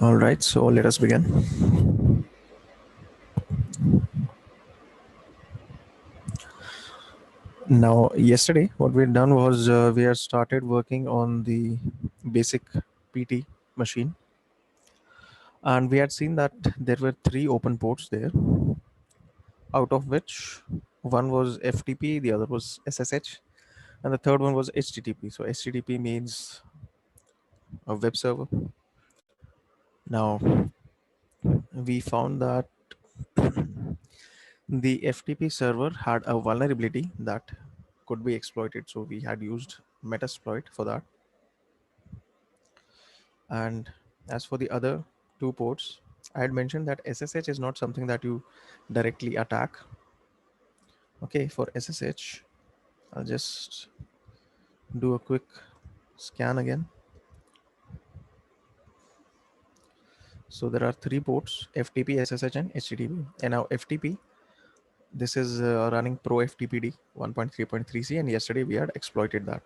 All right, so let us begin. Now, yesterday, what we had done was we had started working on the basic PT machine, and we had seen that there were three open ports there, out of which one was FTP, the other was SSH, and the third one was HTTP. So, HTTP means a web server. Now, we found that the FTP server had a vulnerability that could be exploited. So we had used Metasploit for that. And as for the other two ports, I had mentioned that SSH is not something that you directly attack. Okay, for SSH, I'll just do a quick scan again. So there are three ports: FTP, SSH, and HTTP. And now FTP, this is running Pro FTPD 1.3.3c, and yesterday we had exploited that.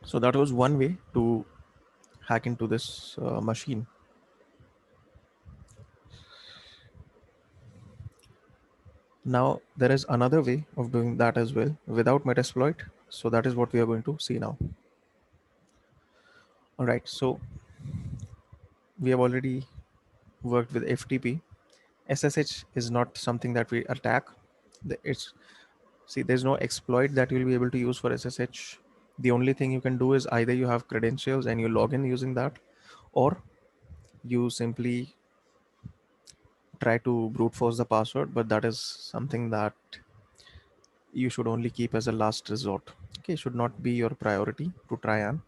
So that was one way to hack into this machine. Now there is another way of doing that as well without Metasploit. So that is what we are going to see now. All right, so we have already worked with FTP. SSH is not something that we attack. It's see, there's no exploit that you'll be able to use for SSH. The only thing you can do is either you have credentials and you log in using that, or you simply try to brute force the password, but that is something that you should only keep as a last resort. Okay, it should not be your priority to try and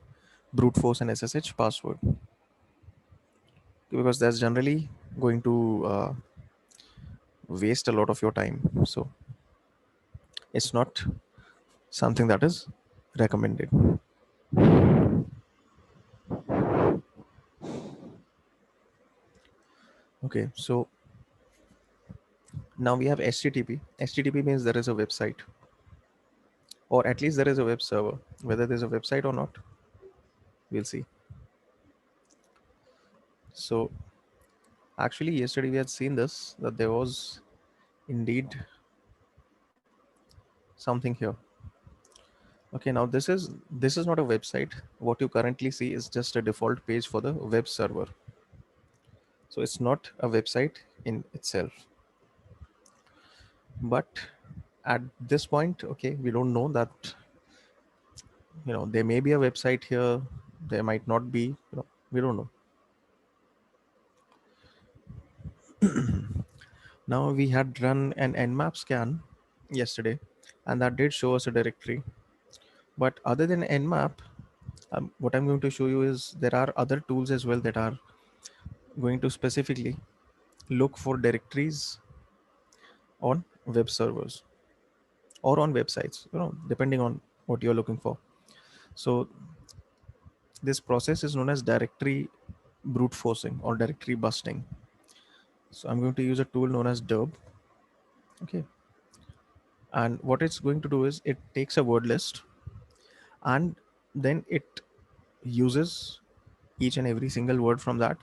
brute force an SSH password, because that's generally going to waste a lot of your time. So it's not something that is recommended. Okay, so now we have HTTP. HTTP means there is a website, or at least there is a web server. Whether there's a website or not, we'll see. So actually, yesterday we had seen this, that there was indeed something here. Okay, now this is not a website. What you currently see is just a default page for the web server. So it's not a website in itself. But at this point, okay, we don't know that, there may be a website here, there might not be, we don't know. Now we had run an nmap scan yesterday, and that did show us a directory. But other than nmap, what I'm going to show you is there are other tools as well that are going to specifically look for directories on web servers or on websites, depending on what you're looking for. So this process is known as directory brute forcing or directory busting. So I'm going to use a tool known as derb. Okay, and what it's going to do is it takes a word list, and then it uses each and every single word from that.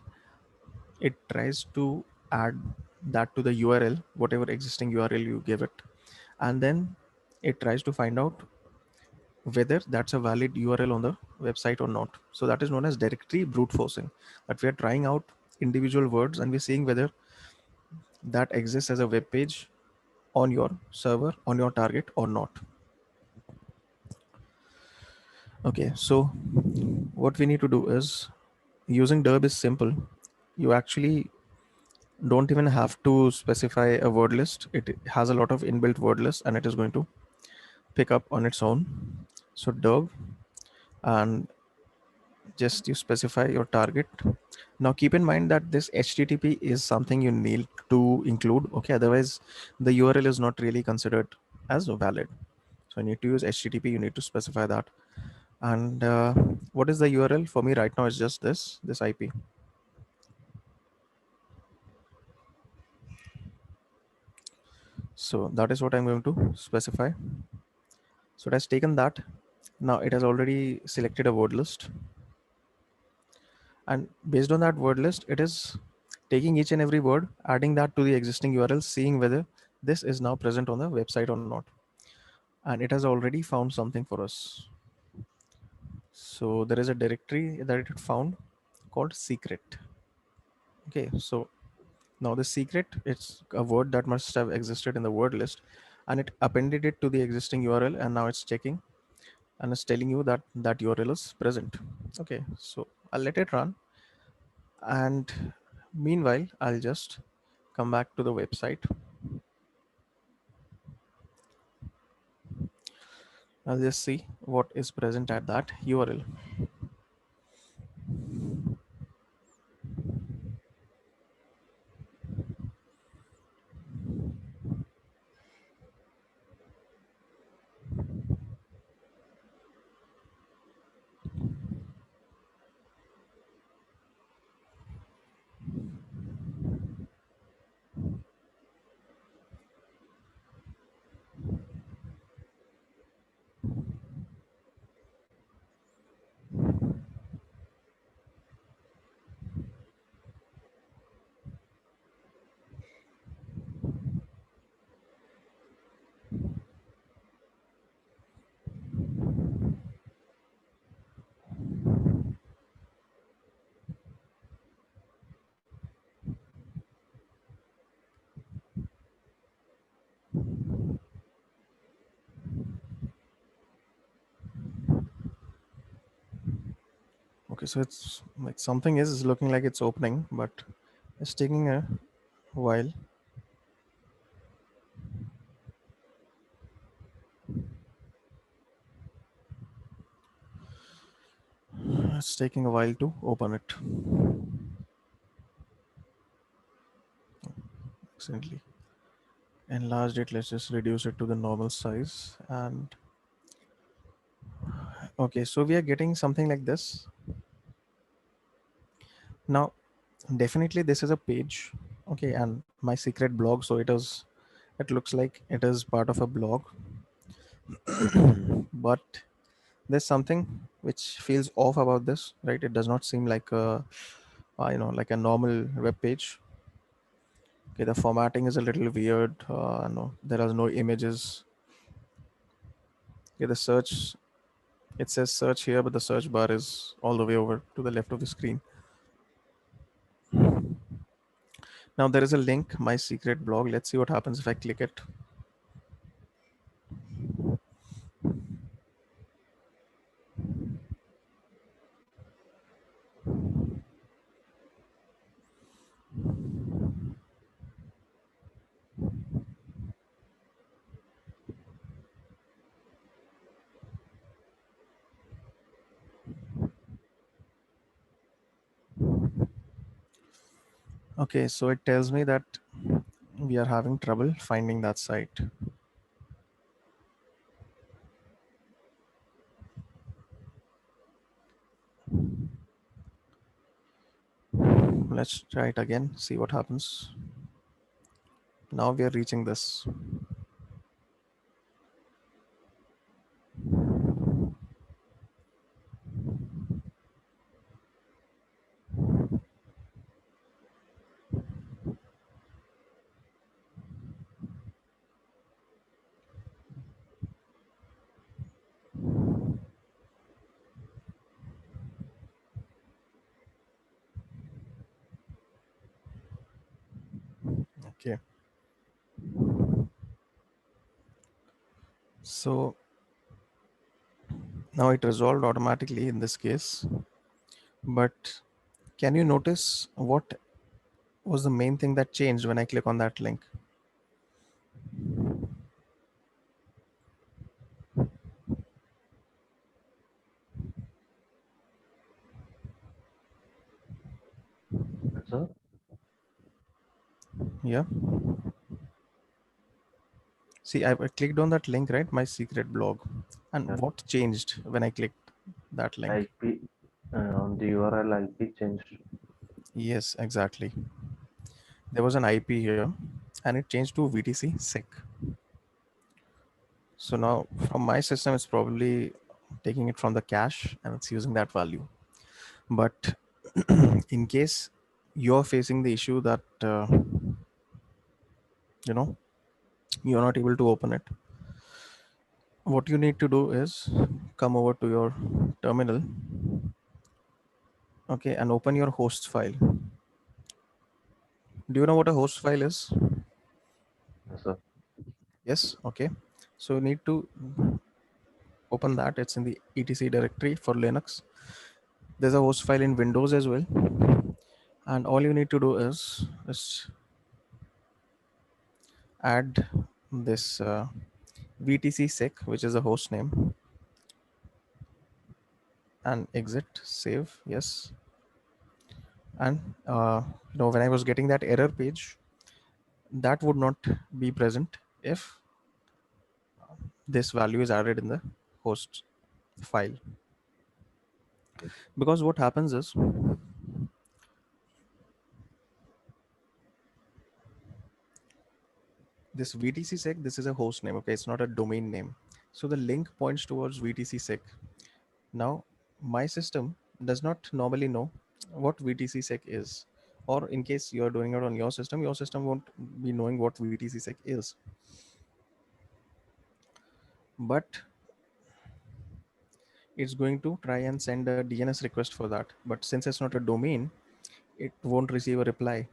It tries to add that to the URL, whatever existing URL you give it, and then it tries to find out whether that's a valid URL on the website or not. So that is known as directory brute forcing. That we are trying out individual words and we're seeing whether that exists as a web page on your server, on your target or not. Okay, so what we need to do is, using derb is simple. You actually don't even have to specify a word list. It has a lot of inbuilt word lists and it is going to pick up on its own. So derb, and just you specify your target. Now keep in mind that this HTTP is something you need to include. Okay, otherwise the URL is not really considered as valid. So you need to use HTTP. You need to specify that. And what is the URL for me right now? Is just this IP. So that is what I'm going to specify. So it has taken that. Now it has already selected a word list, and based on that word list, it is taking each and every word, adding that to the existing URL, seeing whether this is now present on the website or not. And it has already found something for us. So there is a directory that it found called secret. Okay, so now the secret, it's a word that must have existed in the word list, and it appended it to the existing URL, and now it's checking and it's telling you that that URL is present. Okay, so I'll let it run, and meanwhile I'll just come back to the website. I'll just see what is present at that URL. Okay, so it's like something is looking like it's opening, but it's taking a while. It's taking a while to open it. Accidentally enlarged it. Let's just reduce it to the normal size. And okay, so we are getting something like this. Now, definitely this is a page. Okay, and my secret blog. So it looks like it is part of a blog, but there's something which feels off about this, right? It does not seem like like a normal web page. Okay, the formatting is a little weird. No, there are no images. Okay, the search, it says search here, but the search bar is all the way over to the left of the screen. Now there is a link, my secret blog. Let's see what happens if I click it. Okay, so it tells me that we are having trouble finding that site. Let's try it again, see what happens. Now we are reaching this. Okay. So now it resolved automatically in this case. But can you notice what was the main thing that changed when I click on that link? Sir, Yeah. See, I clicked on that link, right? My secret blog. And yes, what changed when I clicked that link? IP on the URL IP changed. Yes, exactly. There was an IP here and it changed to VTC SIC. So now from my system, it's probably taking it from the cache and it's using that value. But in case you're facing the issue that, you know, you're not able to open it, what you need to do is come over to your terminal, okay, and open your host file. Do you know what a host file is? Yes, sir. Yes, okay. So you need to open that. It's in the etc directory for Linux. There's a host file in Windows as well. And all you need to do is just add this VTC sec, which is a host name, and exit, save, yes. And when I was getting that error page, that would not be present if this value is added in the host file. Because what happens is this VTC sec, this is a host name, okay? It's not a domain name. So the link points towards VTC sec. Now, my system does not normally know what VTC sec is. Or in case you're doing it on your system won't be knowing what VTC sec is. But it's going to try and send a DNS request for that. But since it's not a domain, it won't receive a reply.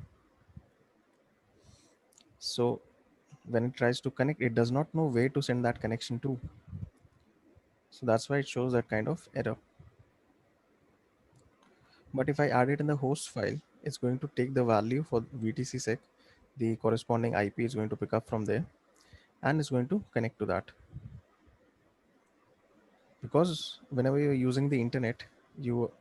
So when it tries to connect, it does not know where to send that connection to. So that's why it shows that kind of error. But if I add it in the host file, it's going to take the value for VTC sec, the corresponding IP is going to pick up from there, and it's going to connect to that. Because whenever you're using the internet, you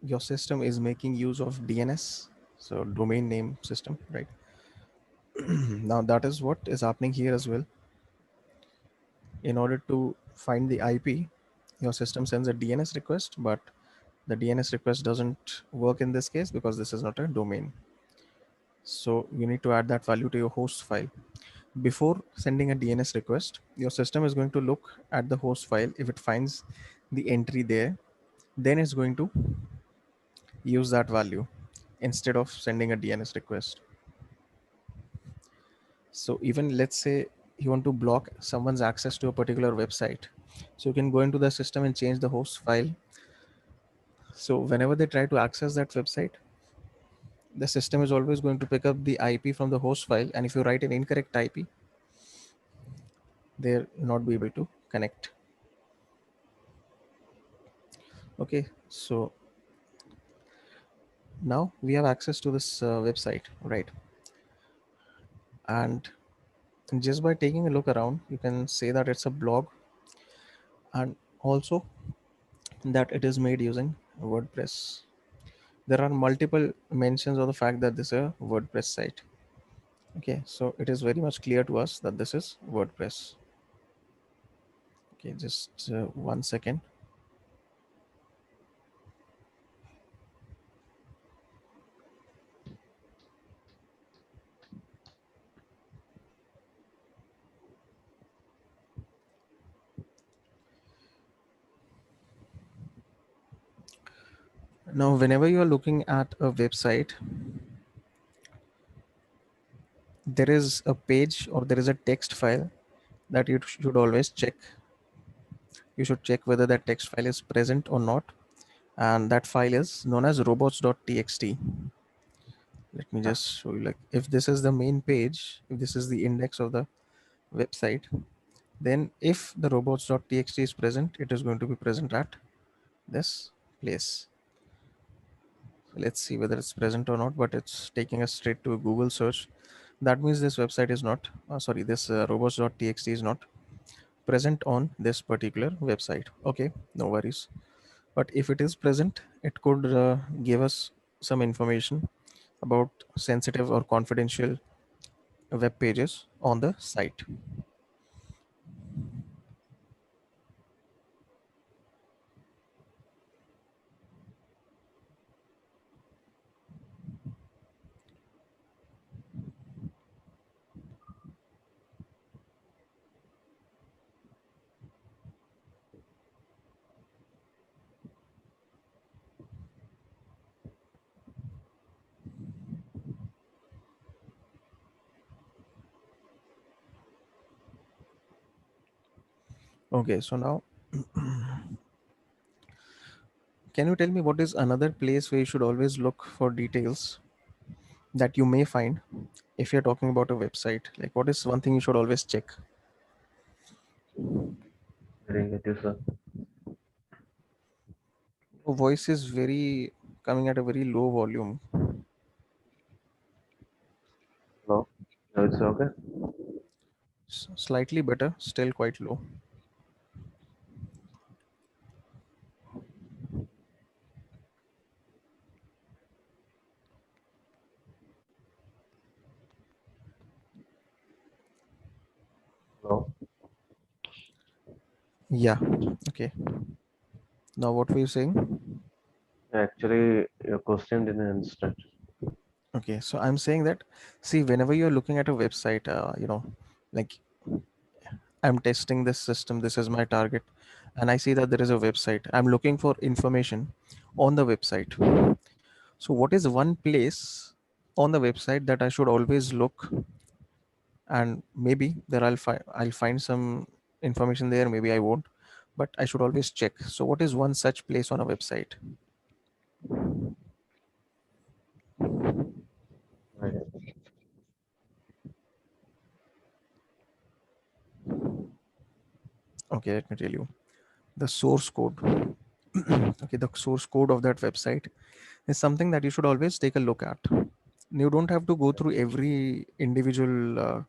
your system is making use of DNS, so domain name system, right? Now that is what is happening here as well. In order to find the IP, your system sends a DNS request, but the DNS request doesn't work in this case because this is not a domain. So you need to add that value to your host file. Before sending a DNS request, your system is going to look at the host file. If it finds the entry there, then it's going to use that value instead of sending a DNS request. So even let's say you want to block someone's access to a particular website. So you can go into the system and change the host file. So whenever they try to access that website, the system is always going to pick up the IP from the host file. And if you write an incorrect IP, they'll not be able to connect. Okay, so now we have access to this website, right? And just by taking a look around, you can say that it's a blog, and also that it is made using WordPress. There are multiple mentions of the fact that this is a WordPress site. Okay, so it is very much clear to us that this is WordPress. Okay, just 1 second. Now whenever you are looking at a website, there is a page or there is a text file that you should always check. You should check whether that text file is present or not, and that file is known as robots.txt. Let me Yeah. just show you, like, if this is the main page, if this is the index of the website, then if the robots.txt is present, it is going to be present at this place. So let's see whether it's present or not, but it's taking us straight to a Google search. That means this website is not, sorry, this robots.txt is not present on this particular website. Okay, no worries. But if it is present, it could give us some information about sensitive or confidential web pages on the site. Okay, so now can you tell me what is another place where you should always look for details that you may find if you're talking about a website? Like, what is one thing you should always check? Didn't get you, sir. Your voice is very coming at a very low volume. Hello. Now it's okay. Slightly better, still quite low. Hello. Yeah. Okay. Now, what were you saying? Actually, your question didn't understand. Okay, so I'm saying that, see, whenever you're looking at a website, like, I'm testing this system, this is my target, and I see that there is a website. I'm looking for information on the website. So, what is one place on the website that I should always look, and maybe there I'll find some information there, maybe I won't, but I should always check. So, what is one such place on a website? Right. Okay, let me tell you. The source code. Okay, the source code of that website is something that you should always take a look at. You don't have to go through every individual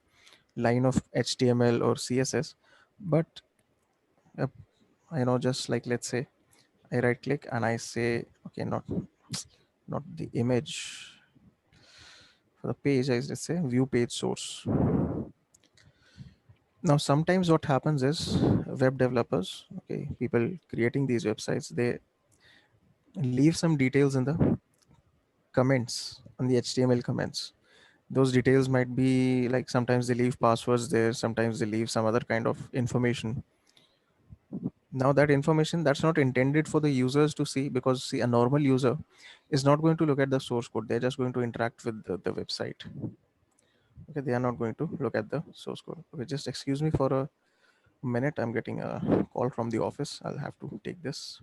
line of HTML or CSS, but uh, just like, let's say I right click and I say, okay, not the image for the page. I just say view page source. Now, sometimes what happens is web developers, okay, people creating these websites, they leave some details in the comments on the HTML comments. Those details might be like, sometimes they leave passwords there, sometimes they leave some other kind of information. Now, that information, that's not intended for the users to see, because see, a normal user is not going to look at the source code. They're just going to interact with the website. Okay, they are not going to look at the source code. Okay, just excuse me for a minute. I'm getting a call from the office. I'll have to take this.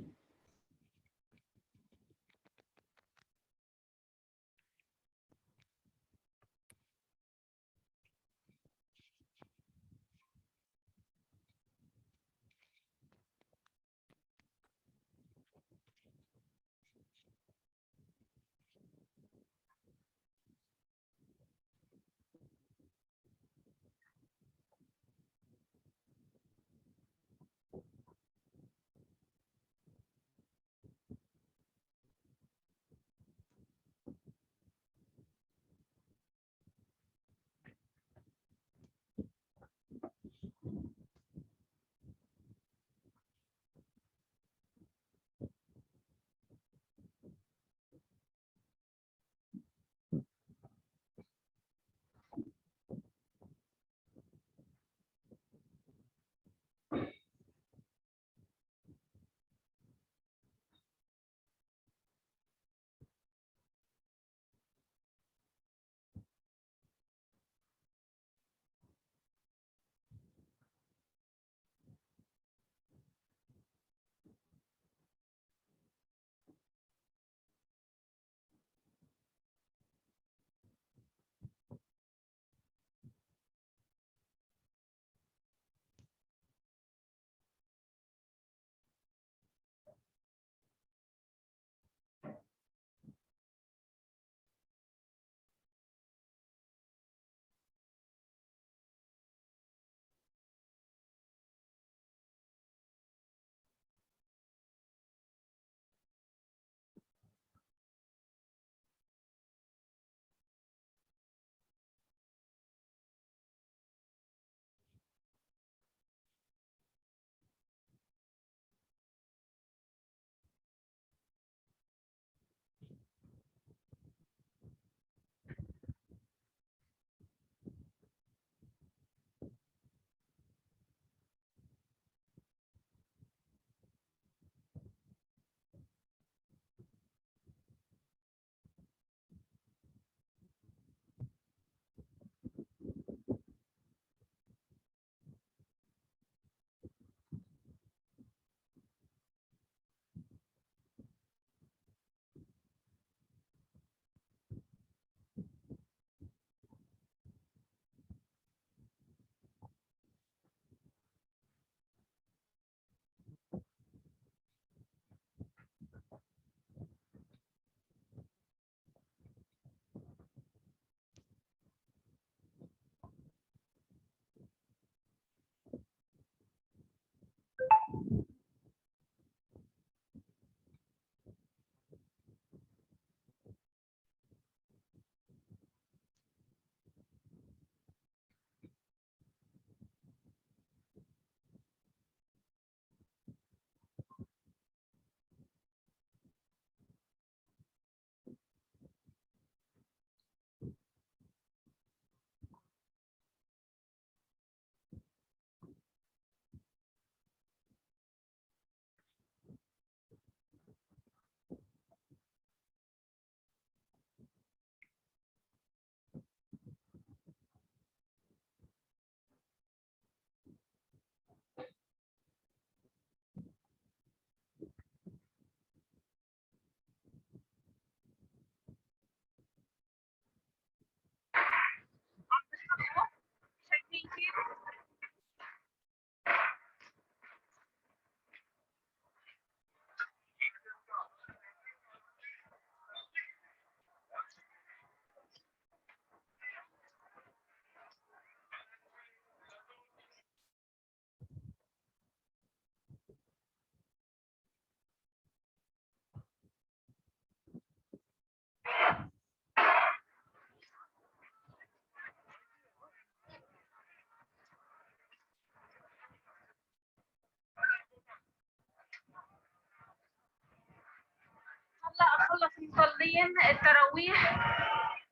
خلص مصلين التراويح،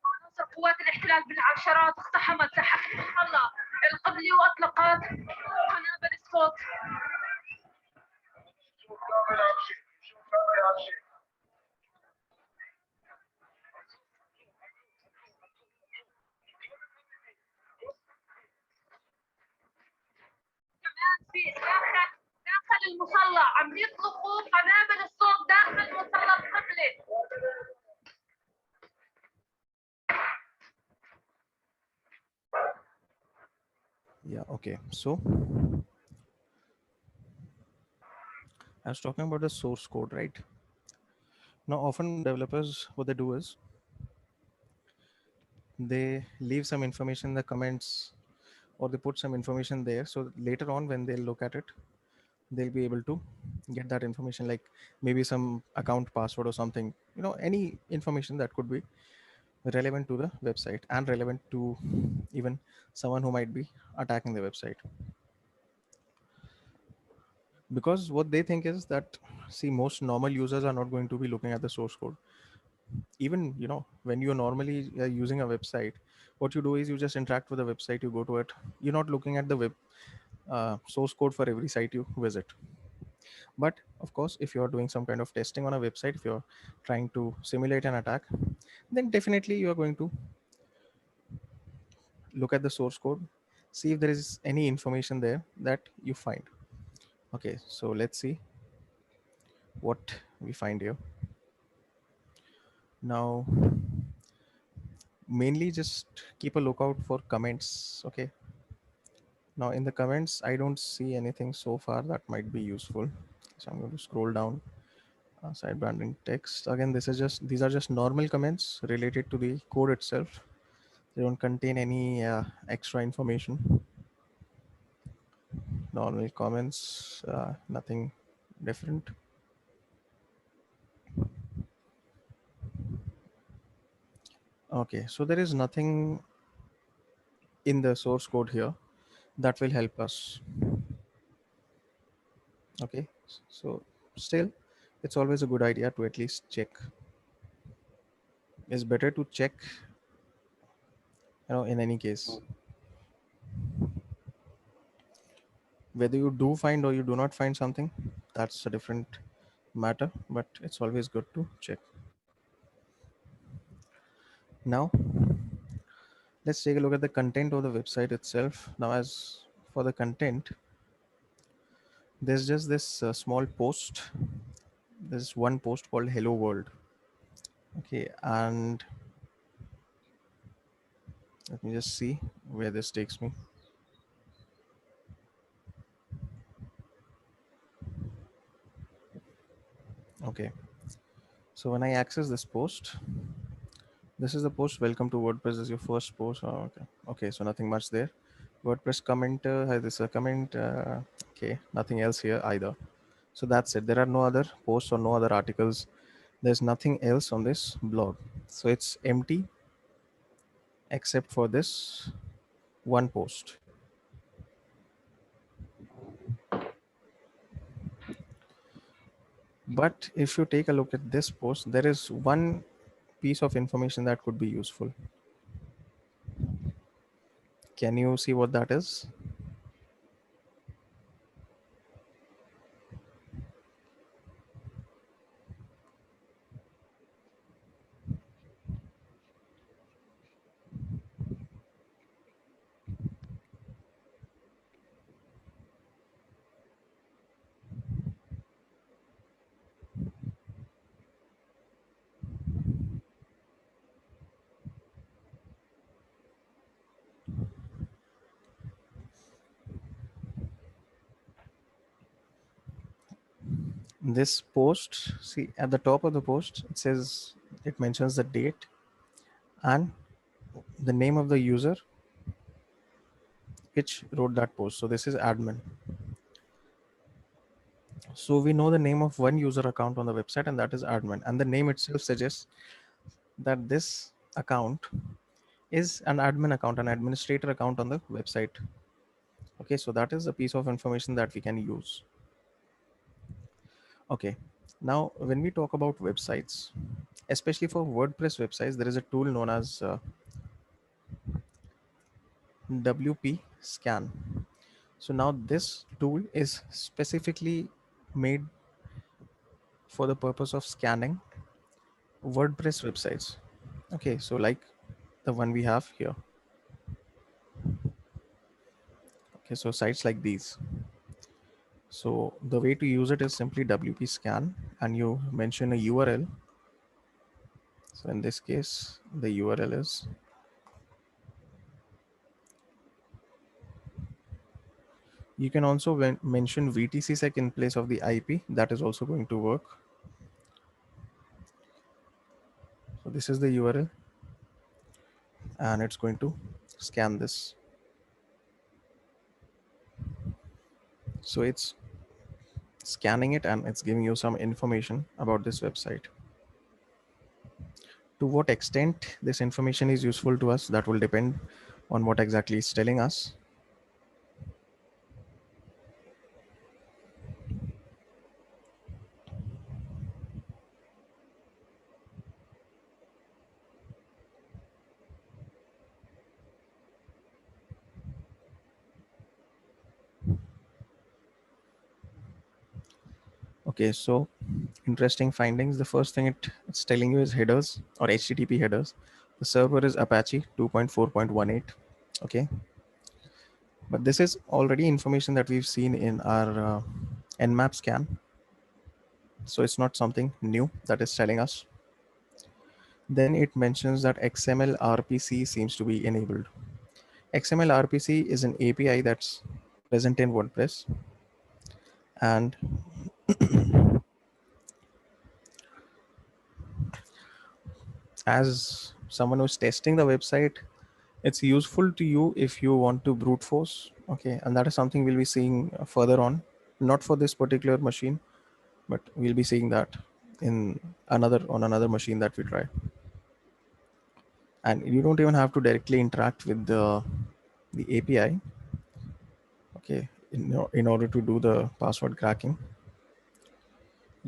عناصر قوات الاحتلال بالعشرات اقتحمت ساحة المصلى القبلي وأطلقت قنابل الصوت. كمان في داخل المصلى عم يطلقوا قنابل الصوت داخل المصلى القبلي. Yeah, okay. So I was talking about the source code, right? Now, often developers, what they do is they leave some information in the comments or they put some information there. So later on, when they look at it, they'll be able to get that information, like maybe some account password or something, any information that could be relevant to the website and relevant to even someone who might be attacking the website. Because what they think is that, see, most normal users are not going to be looking at the source code. Even when you're normally using a website, what you do is you just interact with the website, you go to it, you're not looking at the web source code for every site you visit. But of course, if you're doing some kind of testing on a website, if you're trying to simulate an attack, then definitely you are going to look at the source code, see if there is any information there that you find. Okay, so let's see what we find here. Now, mainly just keep a lookout for comments. Okay, now in the comments, I don't see anything so far that might be useful. So I'm going to scroll down. Site branding text. Again, these are just normal comments related to the code itself. They don't contain any extra information. Normal comments, nothing different. Okay, so there is nothing in the source code here that will help us. Okay, so still, it's always a good idea to at least check. It's better to check, in any case. Whether you do find or you do not find something, that's a different matter, but it's always good to check. Now, let's take a look at the content of the website itself. Now, as for the content, there's just this small post. There's one post called Hello World. Okay, and let me just see where this takes me. Okay, so when I access this post, this is the post. Welcome to WordPress. This is your first post. Oh, okay, so nothing much there. WordPress comment. Hi, this is a comment. Okay, nothing else here either. So that's it. There are no other posts or no other articles. There's nothing else on this blog. So it's empty except for this one post. But if you take a look at this post, there is one piece of information that could be useful. Can you see what that is? This post, see at the top of the post, it mentions the date and the name of the user which wrote that post. So this is admin. So we know the name of one user account on the website, and that is admin. And the name itself suggests that this account is an admin account, an administrator account on the website. Okay, so that is a piece of information that we can use. Okay, Now, when we talk about websites, especially for WordPress websites, there is a tool known as WP Scan. So now this tool is specifically made for the purpose of scanning WordPress websites. Okay, so like the one we have here. Okay, so sites like these. So the way to use it is simply WP Scan, and you mention a URL. So in this case, the URL is, you can also mention VTCSec in place of the IP. That is also going to work. So this is the URL, and it's going to scan this. So it's scanning it and it's giving you some information about this website. To what extent this information is useful to us, that will depend on what exactly it's telling us. Okay, so interesting findings. The first thing it's telling you is headers or HTTP headers. The server is Apache 2.4.18. Okay, but this is already information that we've seen in our Nmap scan. So it's not something new that is telling us. Then it mentions that XML RPC seems to be enabled. XML RPC is an API that's present in WordPress. And as someone who's testing the website, it's useful to you if you want to brute force. Okay, and that is something we'll be seeing further on, not for this particular machine, but we'll be seeing that in another machine that we try. And you don't even have to directly interact with the API, okay, in order to do the password cracking.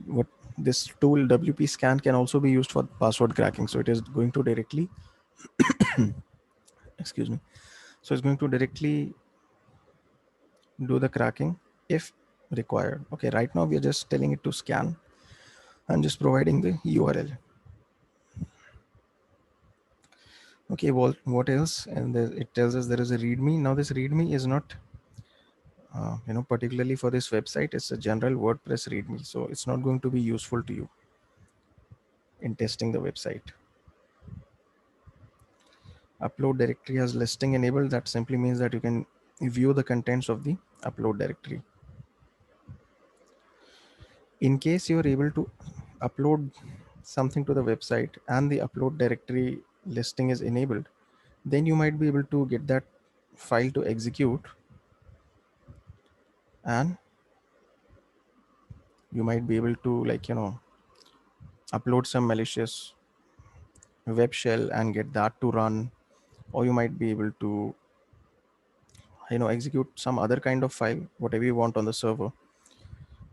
What this tool WP Scan can also be used for password cracking. So it is going to directly excuse me, so it's going to directly do the cracking if required. Okay, right now we are just telling it to scan and just providing the URL. Okay, well, what else? And it tells us there is a readme. Now this readme is not particularly for this website. It's a general WordPress readme, so it's not going to be useful to you in testing the website. Upload directory has listing enabled. That simply means that you can view the contents of the upload directory. In case you are able to upload something to the website and the upload directory listing is enabled, then you might be able to get that file to execute, and you might be able to upload some malicious web shell and get that to run, or you might be able to execute some other kind of file, whatever you want on the server.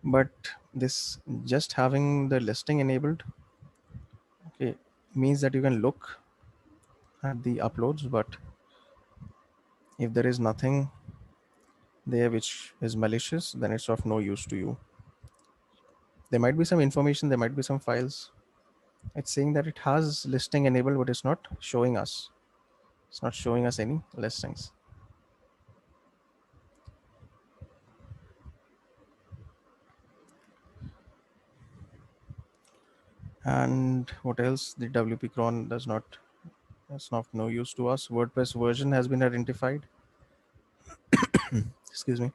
But this just having the listing enabled, okay, means that you can look at the uploads, but if there is nothing there which is malicious, then it's of no use to you. There might be some information, there might be some files. It's saying that it has listing enabled, but it's not showing us any listings. And what else? The WP cron that's not no use to us. WordPress version has been identified. Excuse me.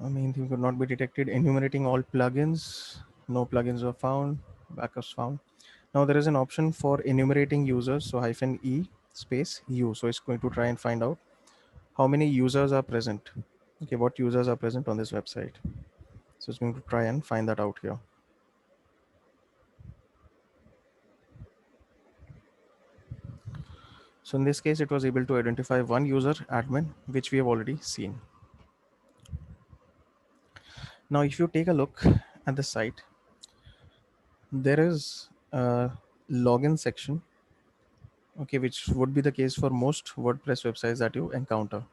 I mean, they could not be detected. Enumerating all plugins. No plugins were found. Backups found. Now there is an option for enumerating users. So -e space u. So it's going to try and find out how many users are present. Okay, what users are present on this website. So it's going to try and find that out here. So in this case, it was able to identify one user, admin, which we have already seen. Now, if you take a look at the site, there is a login section, okay, which would be the case for most WordPress websites that you encounter.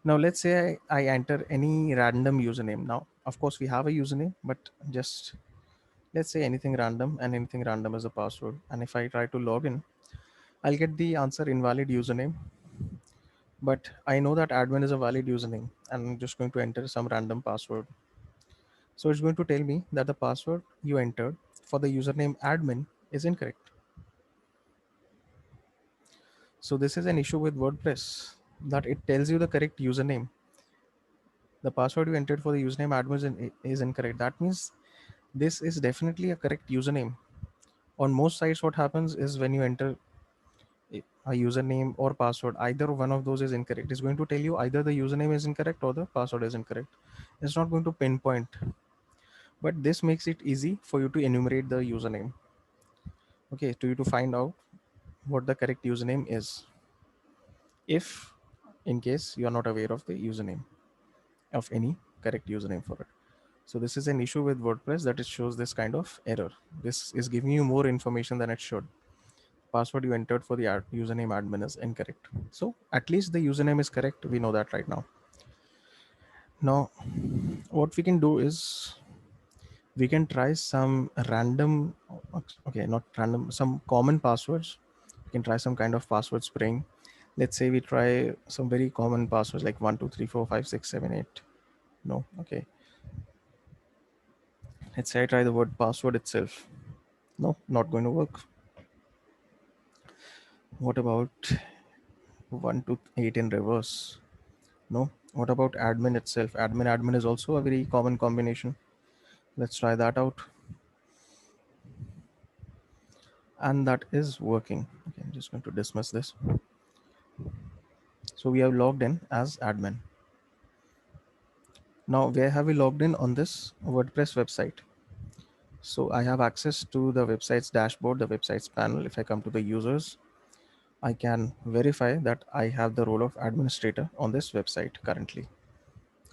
Now let's say I enter any random username. Now, of course, we have a username, but just let's say anything random, and anything random is a password. And if I try to log in, I'll get the answer invalid username. But I know that admin is a valid username, and I'm just going to enter some random password. So it's going to tell me that the password you entered for the username admin is incorrect. So this is an issue with WordPress, that it tells you the correct username. The password you entered for the username admin is incorrect. That means this is definitely a correct username. On most sites, what happens is when you enter a username or password, either one of those is incorrect. It's going to tell you either the username is incorrect or the password is incorrect. It's not going to pinpoint, but this makes it easy for you to enumerate the username. Okay, to you to find out what the correct username is, if in case you are not aware of the username of any correct username for it. So this is an issue with WordPress, that it shows this kind of error. This is giving you more information than it should. Password you entered for the username admin is incorrect. So at least the username is correct. We know that right now. Now, what we can do is we can try some random, okay, not random, some common passwords. We can try some kind of password spraying. Let's say we try some very common passwords like 1 2 3 4 5 6 7 8. No, okay. Let's say I try the word password itself. No, not going to work. What about 1 to 8 in reverse? No. What about admin itself? Admin is also a very common combination. Let's try that out. And that is working. Okay, I'm just going to dismiss this. So we have logged in as admin. Now, where have we logged in on this WordPress website? So I have access to the website's dashboard, the website's panel. If I come to the users, I can verify that I have the role of administrator on this website currently.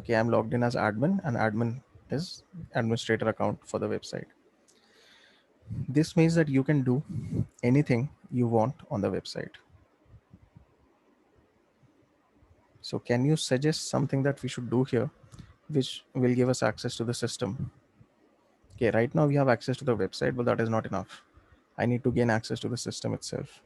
Okay, I'm logged in as admin, and admin is administrator account for the website. This means that you can do anything you want on the website. So can you suggest something that we should do here, which will give us access to the system? Okay, right now we have access to the website, but that is not enough. I need to gain access to the system itself.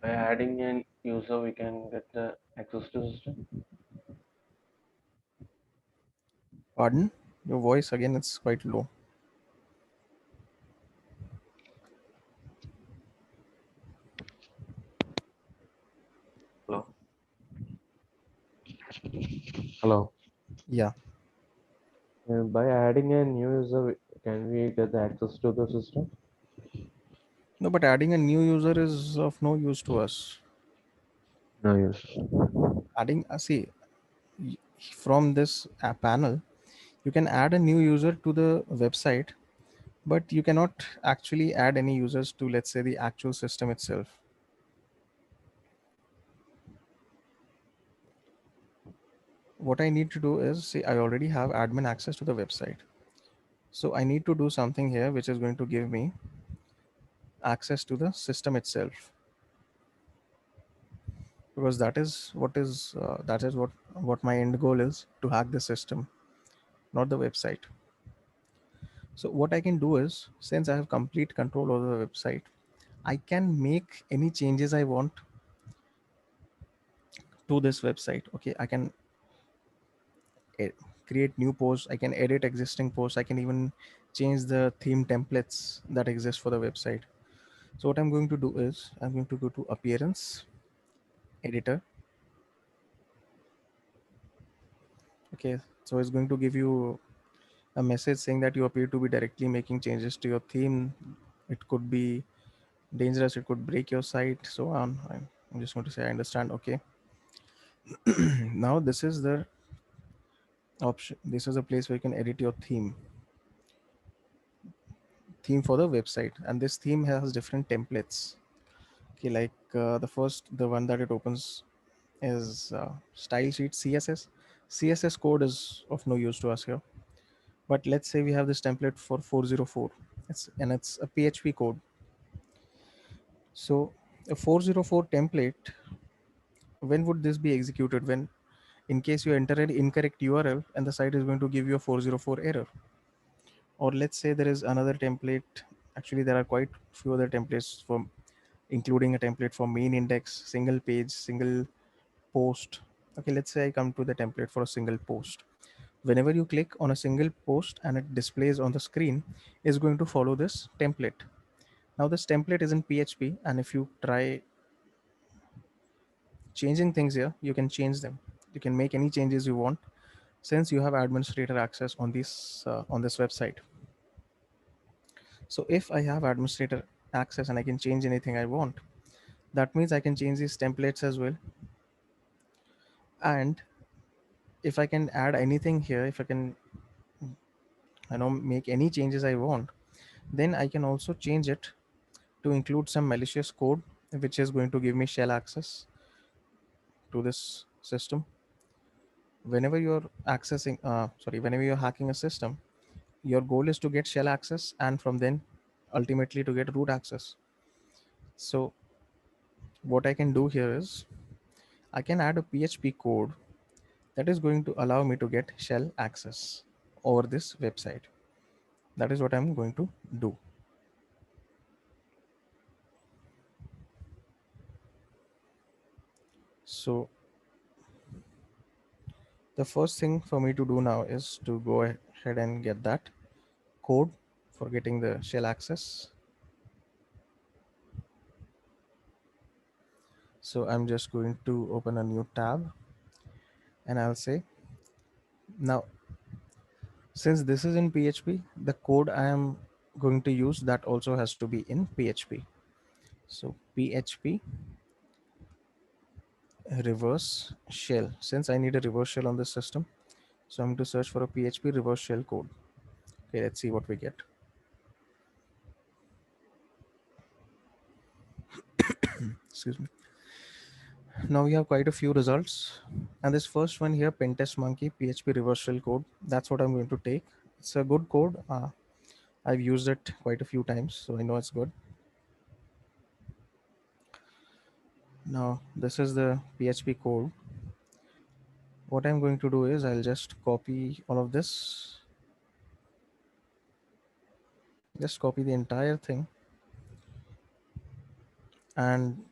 By adding an user, we can get the access to system. Pardon? Your voice again, it's quite low. Hello. Hello. Yeah. By adding a new user, can we get the access to the system? No, but adding a new user is of no use to us. No use. Adding, see, from this panel, you can add a new user to the website, but you cannot actually add any users to, let's say, the actual system itself. What I need to do is, see, I already have admin access to the website. So I need to do something here which is going to give me access to the system itself, because that is what my end goal is, to hack the system, not the website. So what I can do is, since I have complete control over the website, I can make any changes I want to this website. Okay, I can e- create new posts, I can edit existing posts, I can even change the theme templates that exist for the website. So what I'm going to do is, I'm going to go to appearance, editor. Okay, so it's going to give you a message saying that you appear to be directly making changes to your theme. It could be dangerous, it could break your site, so on. I'm just going to say I understand. Okay. Now this is the option. This is a place where you can edit your theme for the website, and this theme has different templates. Okay, like the one that it opens is style sheet CSS. CSS code is of no use to us here, but let's say we have this template for 404. It's a PHP code. So a 404 template, when would this be executed? When in case you enter an incorrect URL and the site is going to give you a 404 error. Or let's say there is another template. Actually, there are quite few other templates for, including a template for main index, single page, single post. Okay, let's say I come to the template for a single post. Whenever you click on a single post and it displays on the screen, is going to follow this template. Now this template is in PHP, and if you try changing things here, you can change them. You can make any changes you want since you have administrator access on this website. So if I have administrator access and I can change anything I want, that means I can change these templates as well. And if I can add anything here, if I can, make any changes I want, then I can also change it to include some malicious code, which is going to give me shell access to this system. Whenever you're whenever you're hacking a system, your goal is to get shell access and from then ultimately to get root access. So what I can do here is I can add a PHP code that is going to allow me to get shell access over this website. That is what I'm going to do. So the first thing for me to do now is to go ahead and get that code for getting the shell access. So I'm just going to open a new tab and I'll say, now, since this is in PHP, the code I am going to use that also has to be in PHP. So PHP reverse shell. Since I need a reverse shell on this system, so I'm going to search for a PHP reverse shell code. Okay, let's see what we get. Excuse me. Now we have quite a few results. And this first one here, Pentest Monkey PHP reverse shell code, that's what I'm going to take. It's a good code. I've used it quite a few times, so I know it's good. Now this is the PHP code. What I'm going to do is I'll just copy all of this, just copy the entire thing, and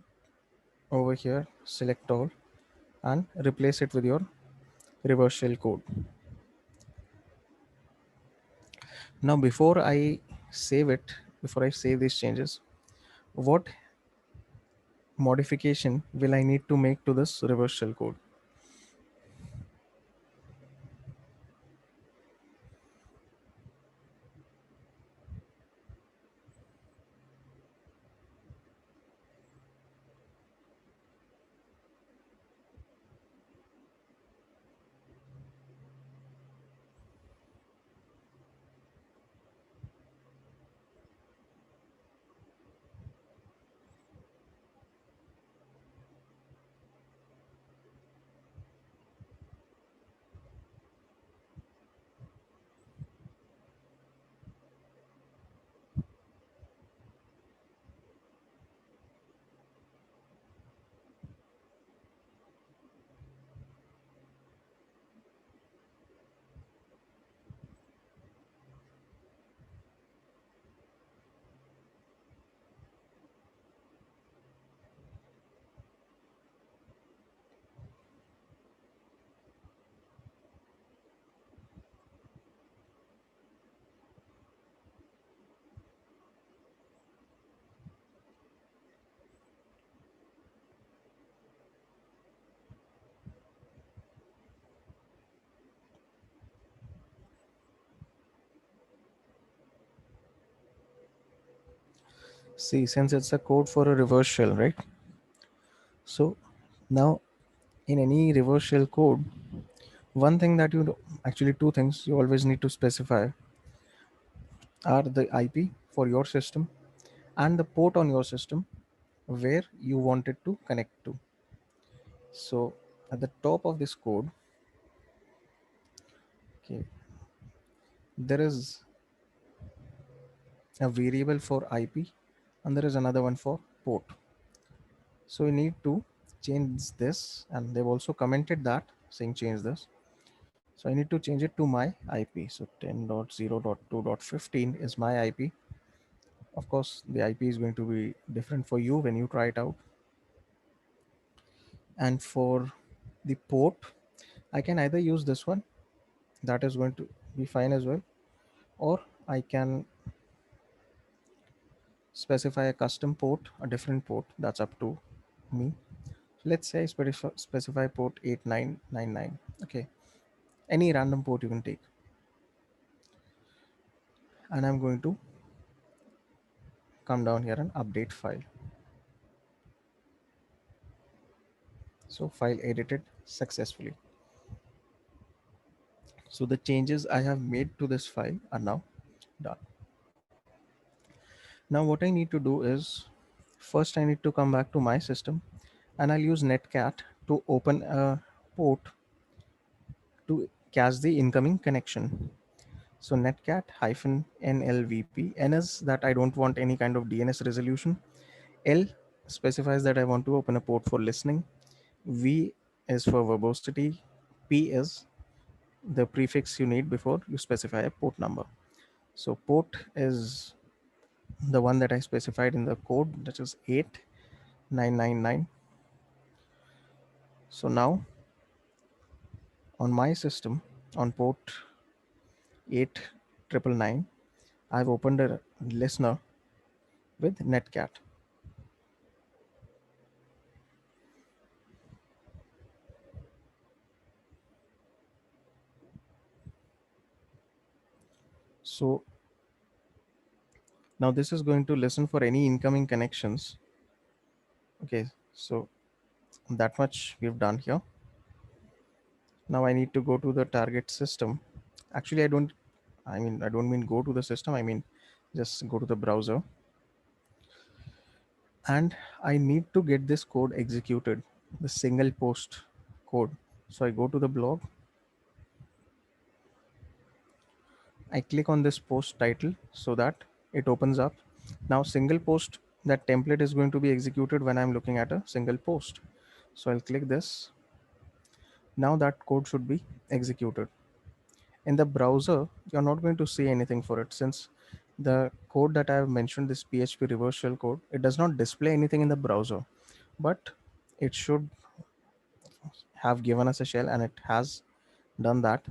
over here select all and replace it with your reverse shell code. Now before I save these changes, what modification will I need to make to this reverse shell code? See, since it's a code for a reverse shell, right? So now in any reverse shell code, one thing that Actually, two things you always need to specify are the IP for your system and the port on your system where you want it to connect to. So at the top of this code, okay, there is a variable for IP and there is another one for port. So we need to change this, and they've also commented that saying change this. So I need to change it to my IP. So 10.0.2.15 is my IP. Of course, the IP is going to be different for you when you try it out. And for the port, I can either use this one, that is going to be fine as well, or I can specify a custom port, a different port, that's up to me. So let's say I specify port 8999. Okay, any random port you can take. And I'm going to come down here and update file. So file edited successfully. So the changes I have made to this file are now done. Now what I need to do is, first I need to come back to my system and I'll use netcat to open a port to cache the incoming connection. So netcat hyphen NLVP. N is that I don't want any kind of DNS resolution. L specifies that I want to open a port for listening. V is for verbosity. P is the prefix you need before you specify a port number. So port is the one that I specified in the code, that is 8999. So now on my system on port 8999, I've opened a listener with netcat. So now this is going to listen for any incoming connections. Okay, so that much we've done here. Now I need to go to the target system. Actually, I don't mean go to the system. I mean, just go to the browser and I need to get this code executed, the single post code. So I go to the blog, I click on this post title so that it opens up. Now single post, that template is going to be executed when I'm looking at a single post. So I'll click this. Now that code should be executed. In the browser, you're not going to see anything for it, since the code that I have mentioned, this PHP reverse shell code, it does not display anything in the browser, but it should have given us a shell and it has done that.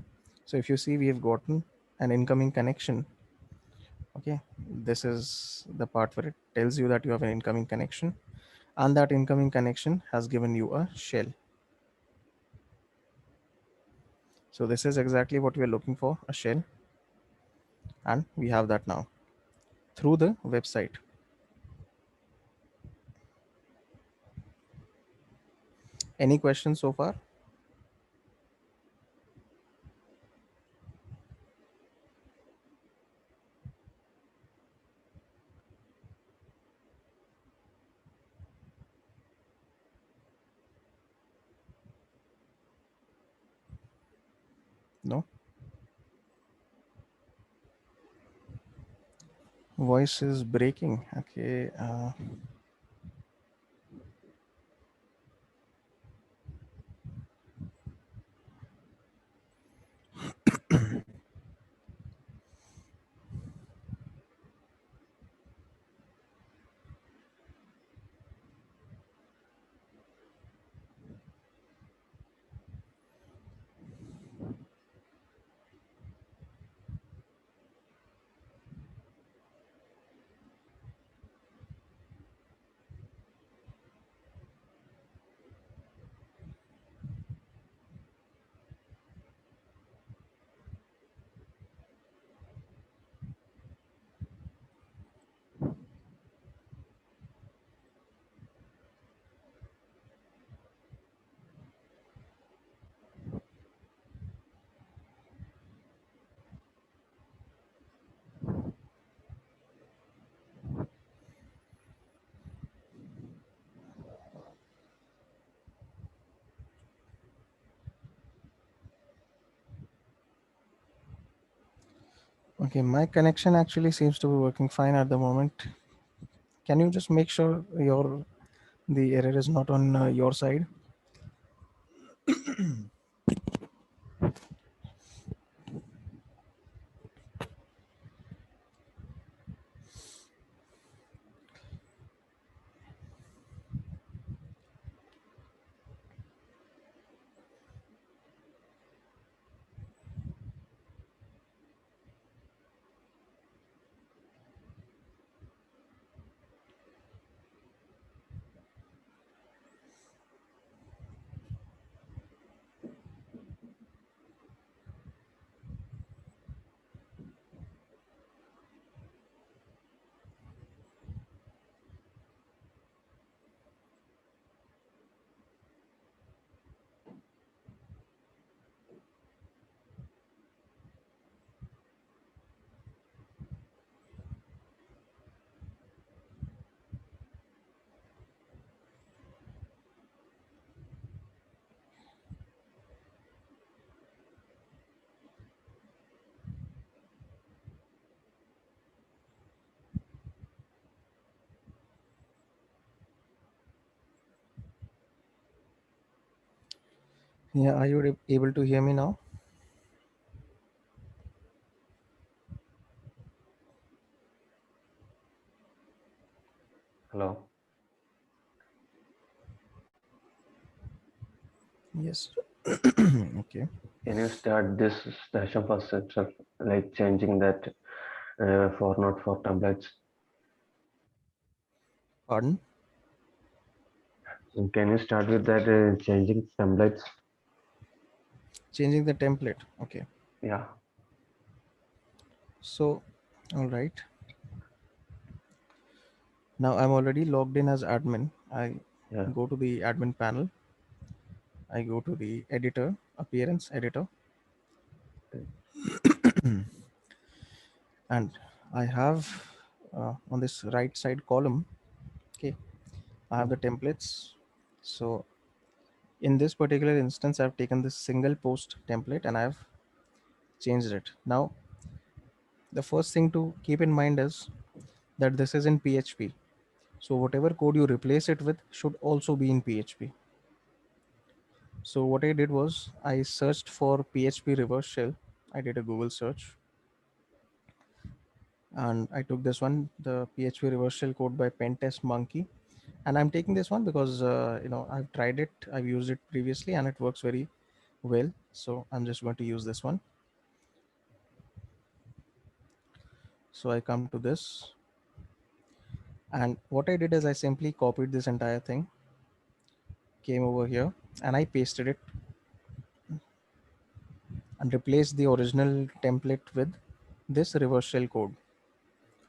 So if you see, we have gotten an incoming connection. Okay, this is the part where it tells you that you have an incoming connection, and that incoming connection has given you a shell. So this is exactly what we are looking for, a shell, and we have that now through the website. Any questions so far? No? Voice is breaking. Okay. Okay, my connection actually seems to be working fine at the moment. Can you just make sure the error is not on your side? Yeah, are you able to hear me now? Hello. Yes. Okay. Can you start this session first itself, like changing that for not for templates? Pardon? Can you start with that changing templates? Changing the template. Okay. Yeah, So, all right. Now I'm already logged in as admin. I yeah. go to the admin panel. I go to the editor, appearance editor, and I have on this right side column, okay, I have the templates. So in this particular instance, I've taken this single post template and I've changed it. Now, the first thing to keep in mind is that this is in PHP. So whatever code you replace it with should also be in PHP. So what I did was I searched for PHP reverse shell. I did a Google search and I took this one, the PHP reverse shell code by Pentest Monkey. And I'm taking this one because I've tried it, I've used it previously, and it works very well. So I'm just going to use this one. So I come to this, and what I did is I simply copied this entire thing, came over here, and I pasted it and replaced the original template with this reverse shell code.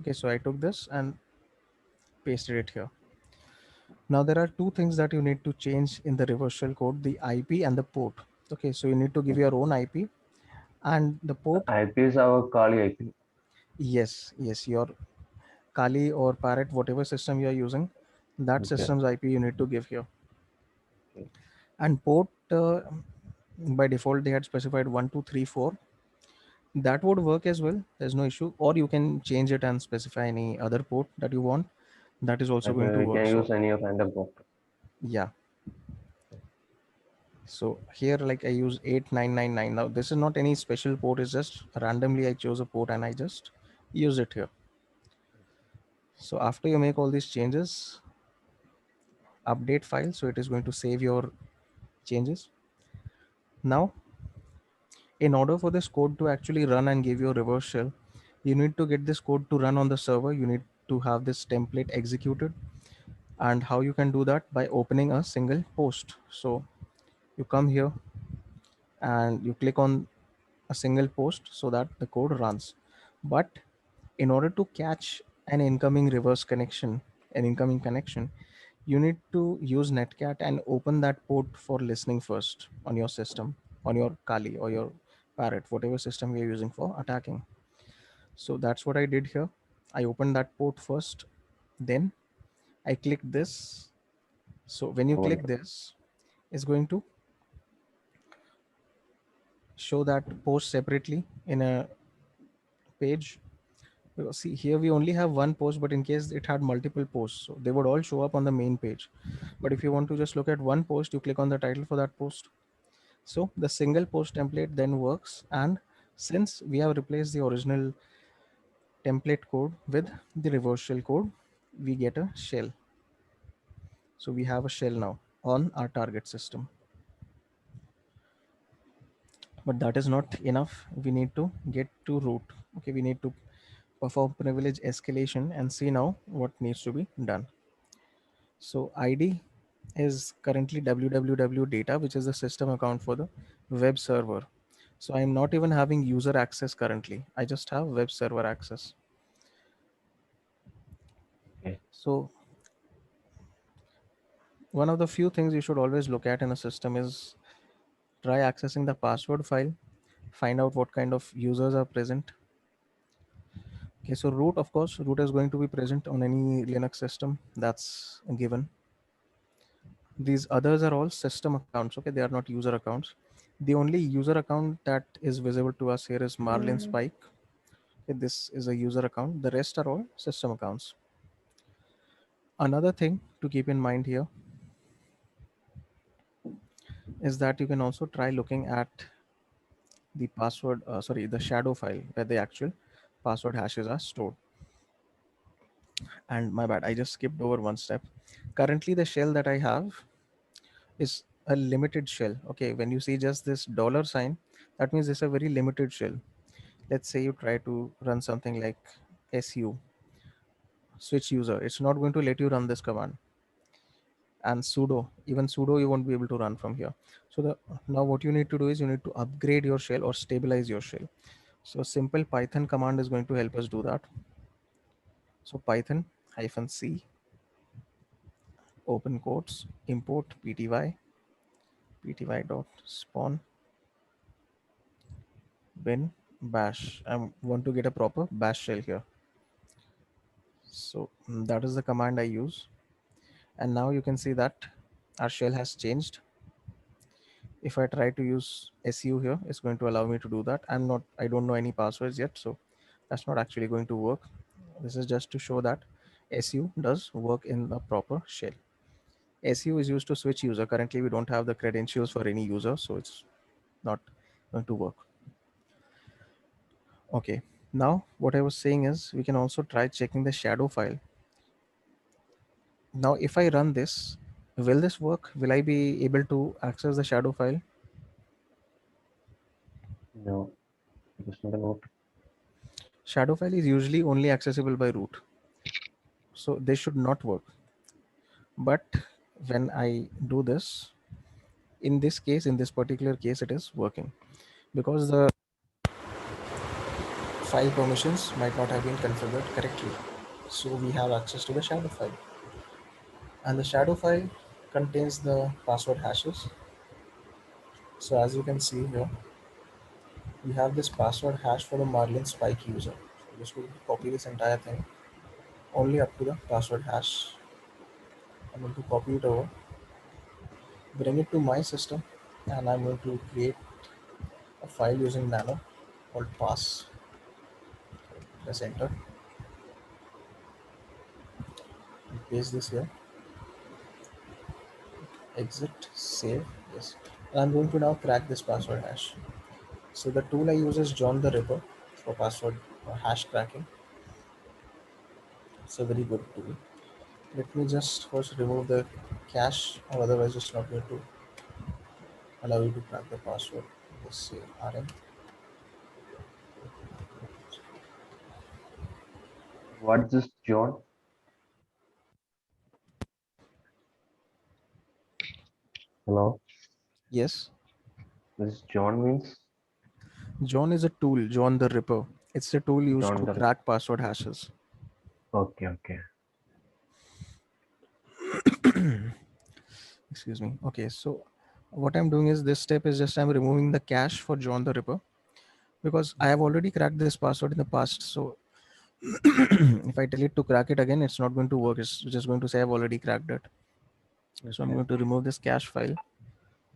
Okay, so I took this and pasted it here. Now there are two things that you need to change in the reverse shell code: the IP and the port. Okay, so you need to give your own IP and the port. IP is our Kali IP. Yes, your Kali or Parrot, whatever system you are using, that Okay. system's IP you need to give here. Okay. And port, by default, they had specified 1234. That would work as well. There's no issue. Or you can change it and specify any other port that you want. That is also Like going to we work. can So, use any of random port. yeah. So here, like I use 8999. Now, this is not any special port. It's just randomly I chose a port and I just use it here. So after you make all these changes, update file. So it is going to save your changes. Now, in order for this code to actually run and give you a reverse shell, you need to get this code to run on the server. You need to have this template executed. And how you can do that? By opening a single post. So you come here and you click on a single post so that the code runs. But in order to catch an incoming reverse connection, an incoming connection, you need to use Netcat and open that port for listening first on your system, on your Kali or your Parrot, whatever system you're using for attacking. So that's what I did here. I opened that port first, then I click this. So when you click this, it's going to show that post separately in a page, see here we only have one post, but in case it had multiple posts, so they would all show up on the main page. But if you want to just look at one post, you click on the title for that post. So the single post template then works, and since we have replaced the original template code with the reverse shell code, we get a shell. So we have a shell now on our target system. But that is not enough. We need to get to root. Okay, we need to perform privilege escalation and see now what needs to be done. So ID is currently www data, which is the system account for the web server. So I'm not even having user access currently. I just have web server access. Okay. So one of the few things you should always look at in a system is try accessing the password file, find out what kind of users are present. Okay, so root, of course, root is going to be present on any Linux system. That's a given. These others are all system accounts. Okay, they are not user accounts. The only user account that is visible to us here is Marlin Spike. Okay, this is a user account. The rest are all system accounts. Another thing to keep in mind here is that you can also try looking at the password, the shadow file where the actual password hashes are stored. And my bad, I just skipped over one step. Currently, the shell that I have is a limited shell. Okay, when you see just this dollar sign, that means it's a very limited shell. Let's say you try to run something like su switch user, it's not going to let you run this command. And sudo, even sudo you won't be able to run from here. So the now what you need to do is you need to upgrade your shell or stabilize your shell. So a simple Python command is going to help us do that. So Python -c open quotes import pty.spawn bin bash. I want to get a proper bash shell here. So that is the command I use. And now you can see that our shell has changed. If I try to use su here, it's going to allow me to do that. I don't know any passwords yet, so that's not actually going to work. This is just to show that su does work in the proper shell. Su is used to switch user. Currently we don't have the credentials for any user, so it's not going to work. Okay, now what I was saying is we can also try checking the shadow file. Now if I run this, will this work? Will I be able to access the shadow file? No, it is not a root. Shadow file is usually only accessible by root, so this should not work. But when I do this, in this case, in this particular case, it is working because the file permissions might not have been configured correctly. So we have access to the shadow file, and the shadow file contains the password hashes. So as you can see here, we have this password hash for the Marlin Spike user. So I'm just going to copy this entire thing only up to the password hash. I'm going to copy it over, bring it to my system, and I'm going to create a file using nano called pass. Press enter, paste this here, exit, save, yes. And I'm going to now crack this password hash. So the tool I use is John the Ripper for password hash cracking. It's a very good tool. Let me just first remove the cache, or otherwise it's not going to allow you to crack the password. Just say rm. What's this, John? Hello? Yes, This John means John is a tool, John the Ripper. It's a tool used John to the. crack password hashes. Okay, okay. Excuse me. Okay, so what I'm doing is this step is just I'm removing the cache for John the Ripper because I have already cracked this password in the past. So if I tell it to crack it again, it's not going to work. It's just going to say I've already cracked it. So I'm Okay. going to remove this cache file.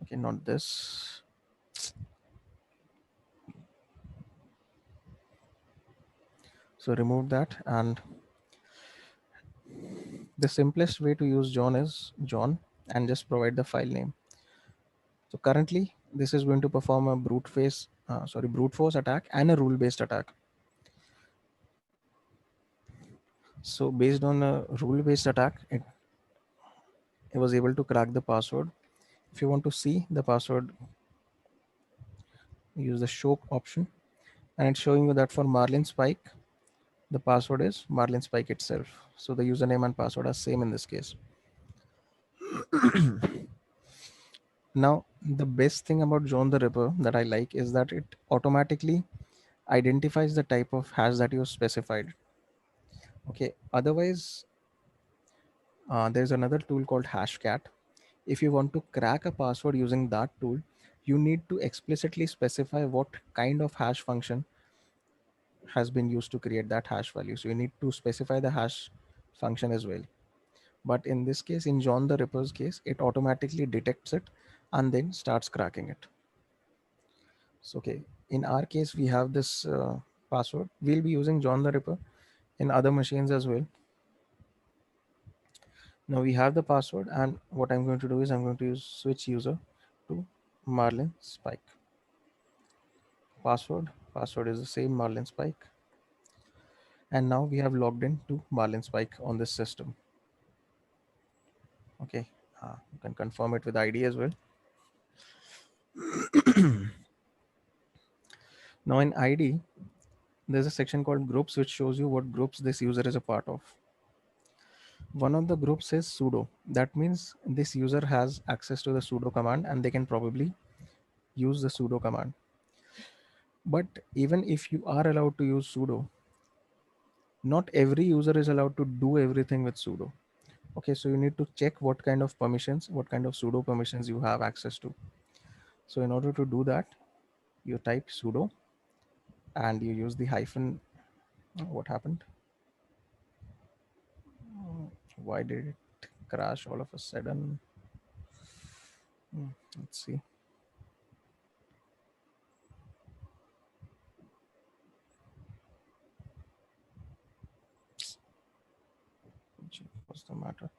Okay, not this. So remove that, and the simplest way to use John is John and just provide the file name. So currently this is going to perform a brute force attack and a rule based attack. So based on a rule based attack, it was able to crack the password. If you want to see the password, use the show option, and it's showing you that for Marlin Spike, the password is Marlin Spike itself. So the username and password are same in this case. Now, the best thing about John the Ripper that I like is that it automatically identifies the type of hash that you specified. Okay. Otherwise, there's another tool called Hashcat. If you want to crack a password using that tool, you need to explicitly specify what kind of hash function has been used to create that hash value. So you need to specify the hash function as well. But in this case, in John the Ripper's case, it automatically detects it and then starts cracking it. So, okay, in our case, we have this password. We'll be using John the Ripper in other machines as well. Now we have the password, and what I'm going to do is I'm going to switch user to Marlin Spike. Password is the same, Marlin Spike. And now we have logged in to Marlin Spike on this system. Okay, you can confirm it with ID as well. Now in ID, there's a section called groups which shows you what groups this user is a part of. One of the groups is sudo. That means this user has access to the sudo command and they can probably use the sudo command. But even if you are allowed to use sudo, not every user is allowed to do everything with sudo. Okay, so you need to check what kind of permissions, what kind of sudo permissions you have access to. So in order to do that, you type sudo and you use the hyphen. What happened? Why did it crash all of a sudden? Let's see. What's the matter?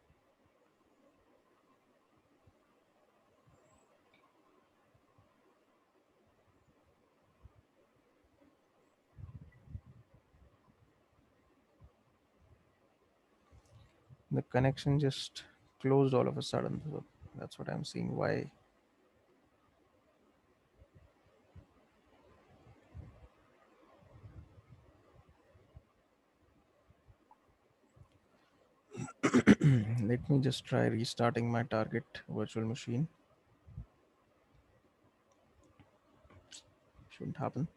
The connection just closed all of a sudden. So that's what I'm seeing. Why? Let me just try restarting my target virtual machine. Shouldn't happen.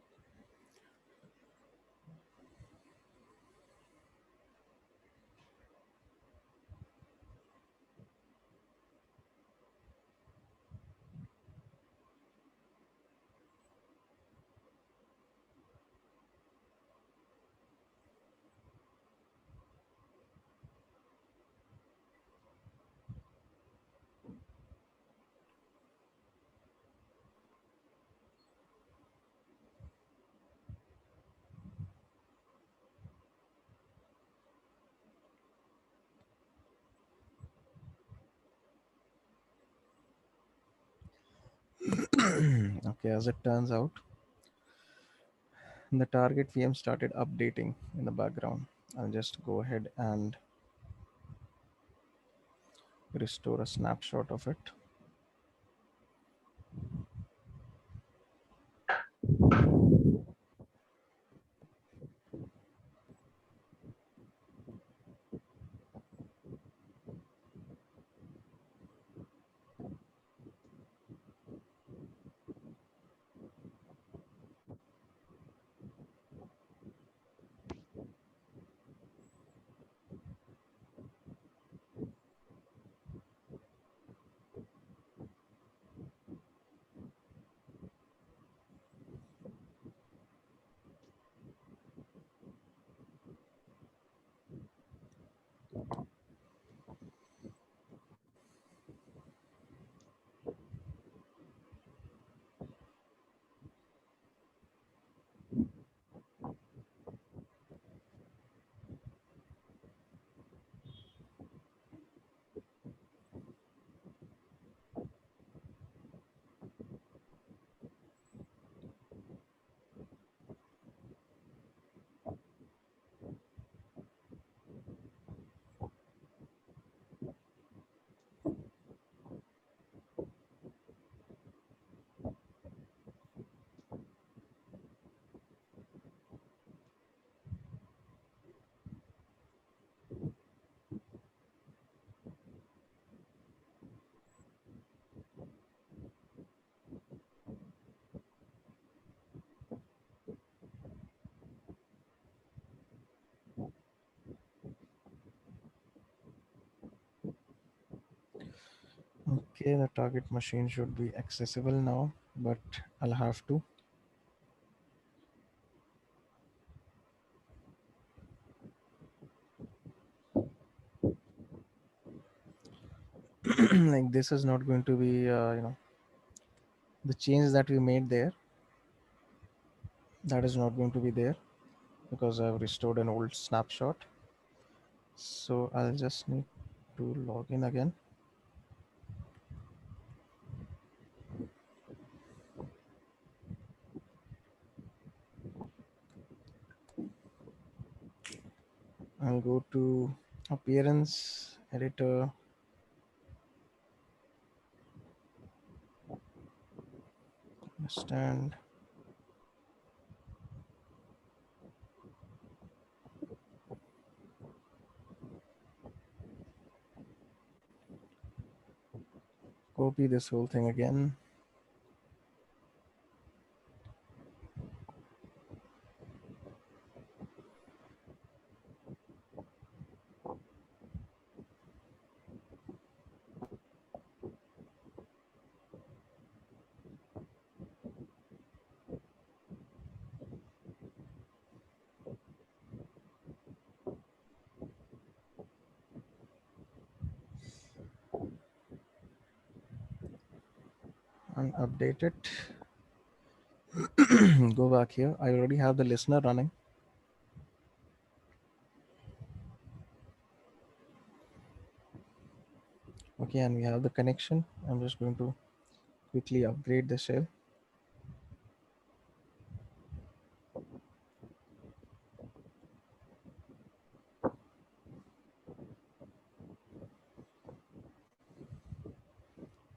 Okay, as it turns out, the target VM started updating in the background. I'll just go ahead and restore a snapshot of it. Okay, the target machine should be accessible now, but I'll have to. Like this is not going to be, the change that we made there, that is not going to be there because I've restored an old snapshot. So I'll just need to log in again. I'll go to appearance editor, stand, copy this whole thing again. And update it. Go back here. I already have the listener running. Okay, and we have the connection. I'm just going to quickly upgrade the shell.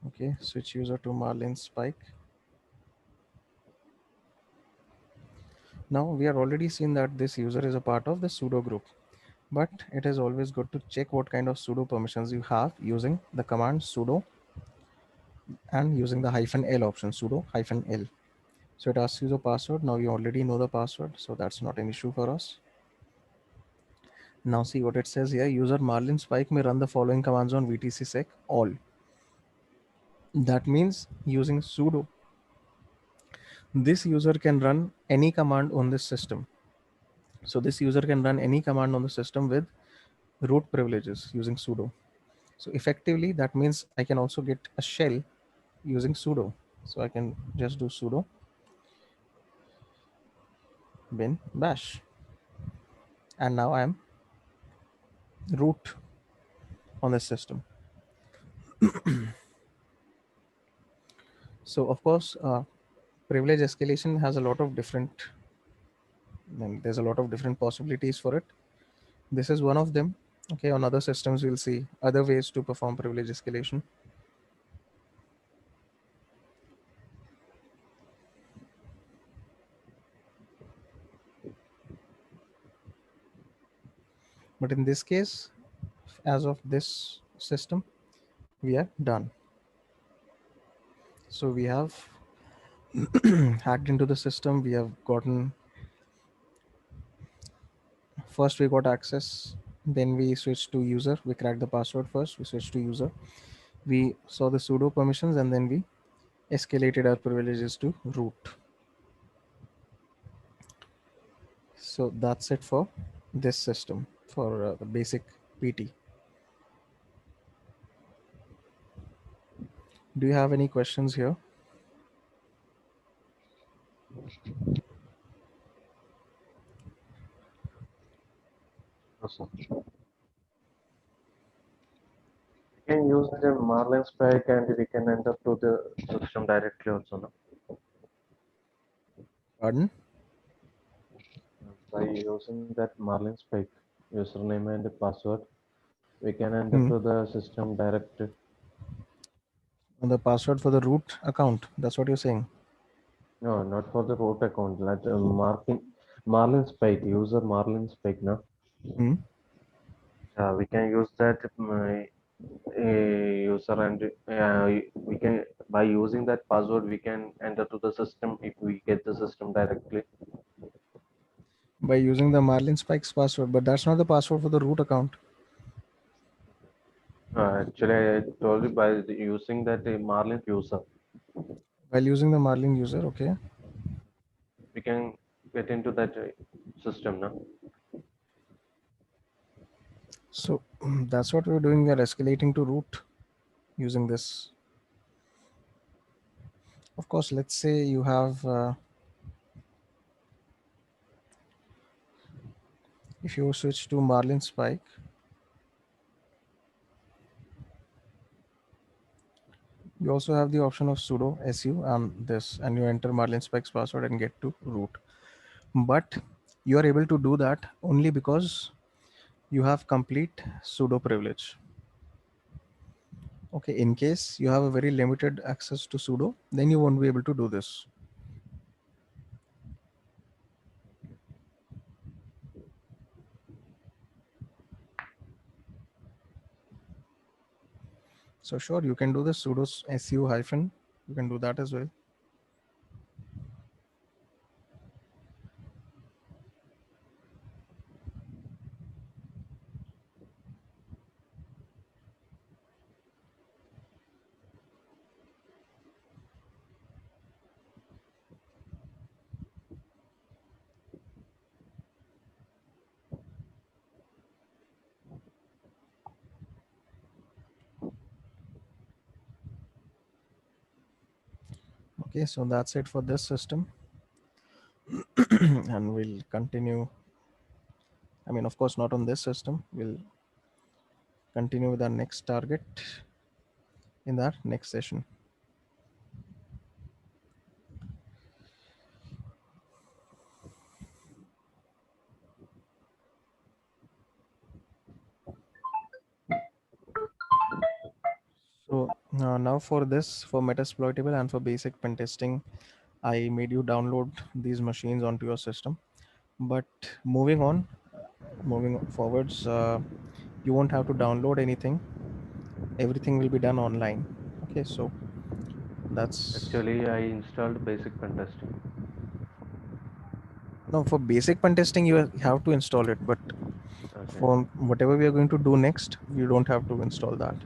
Okay, switch user to Marlin Spike. Now we are already seen that this user is a part of the sudo group, but it is always good to check what kind of sudo permissions you have using the command sudo and using the -l option, sudo -l. So it asks you the password. Now you already know the password, so that's not an issue for us. Now see what it says here. User Marlin Spike may run the following commands on VTC all. That means using sudo, this user can run any command on this system. So this user can run any command on the system with root privileges using sudo. So effectively, that means I can also get a shell using sudo. So I can just do sudo bin bash. And now I am root on this system. So of course, privilege escalation has a lot of different, and there's a lot of different possibilities for it. This is one of them. Okay, on other systems, we'll see other ways to perform privilege escalation. But in this case, as of this system, we are done. So we have hacked into the system. We have gotten, first we got access, then we switched to user. We cracked the password first, we switched to user. We saw the sudo permissions, and then we escalated our privileges to root. So that's it for this system, for the basic PT. Do you have any questions here? Awesome. We can use the Marlin spike and we can enter to the system directly also. No? Pardon? By using that Marlin spike username and password, we can enter Hmm. to the system directly. And the password for the root account. That's what you're saying. No, not for the root account. Like Marlin spike user Marlin spike. No, Hmm. we can use that user and we can by using that password we can enter to the system if we get the system directly. By using the Marlin Spikes password, but that's not the password for the root account. Actually, I told you by using that Marlin user, While using the Marlin user, okay. we can get into that system now. So that's what we're doing. We are escalating to root using this. Of course, let's say you have, if you switch to Marlin Spike, you also have the option of sudo su and this, and you enter Marlin Spike's password and get to root. But you are able to do that only because you have complete sudo privilege. Okay, in case you have a very limited access to sudo, then you won't be able to do this. So sure, you can do the sudo su hyphen. You can do that as well. Okay, so that's it for this system. And we'll continue. I mean, of course, not on this system. We'll continue with our next target in our next session. So now for this, for Metasploitable and for basic pen testing, I made you download these machines onto your system. But moving on, moving forwards, you won't have to download anything. Everything will be done online. Okay, so that's Actually, I installed basic pen testing. no, for basic pen testing you have to install it, but Okay, for whatever we are going to do next, you don't have to install that.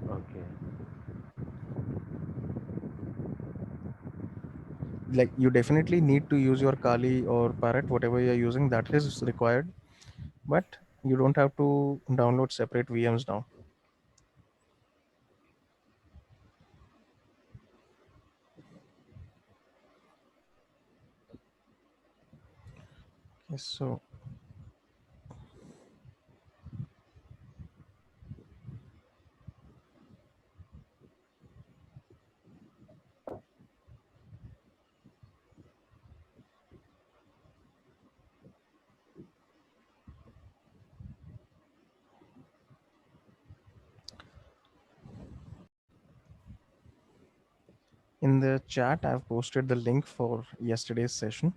okay, Like you definitely need to use your Kali or Parrot, whatever you're using, that is required, but you don't have to download separate VMs now. Okay, so in the chat, I've posted the link for yesterday's session.